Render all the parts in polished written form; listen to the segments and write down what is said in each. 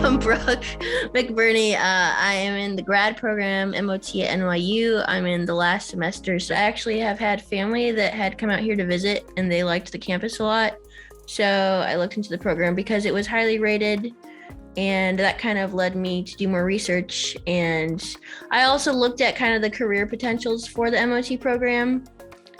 I'm Brooke McBurney. I am in the grad program, MOT at NYU. I'm in the last semester. So I actually have had family that had come out here to visit and they liked the campus a lot. So I looked into the program because it was highly rated, and that kind of led me to do more research. And I also looked at kind of the career potentials for the MOT program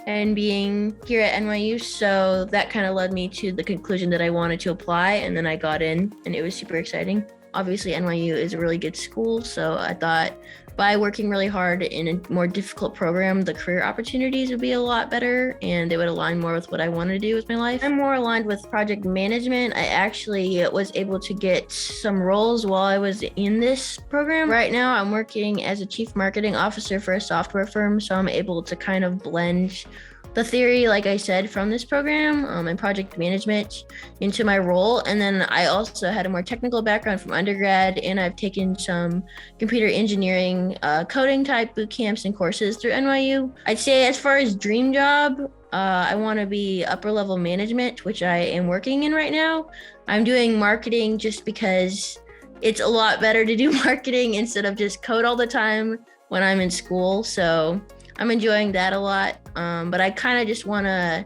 and being here at NYU. So that kind of led me to the conclusion that I wanted to apply, and then I got in and it was super exciting. Obviously, NYU is a really good school, so I thought by working really hard in a more difficult program, the career opportunities would be a lot better and they would align more with what I wanted to do with my life. I'm more aligned with project management. I actually was able to get some roles while I was in this program. Right now, I'm working as a chief marketing officer for a software firm, so I'm able to kind of blend the theory, like I said, from this program and project management into my role. And then I also had a more technical background from undergrad, and I've taken some computer engineering coding type boot camps and courses through NYU. I'd say as far as dream job, I want to be upper level management, which I am working in right now. I'm doing marketing just because it's a lot better to do marketing instead of just code all the time when I'm in school. So I'm enjoying that a lot, but I kind of just want to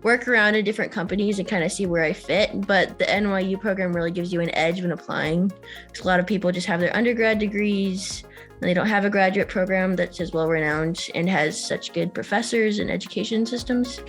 work around in different companies and kind of see where I fit. But the NYU program really gives you an edge when applying. A lot of people just have their undergrad degrees, and they don't have a graduate program that's as well renowned and has such good professors and education systems.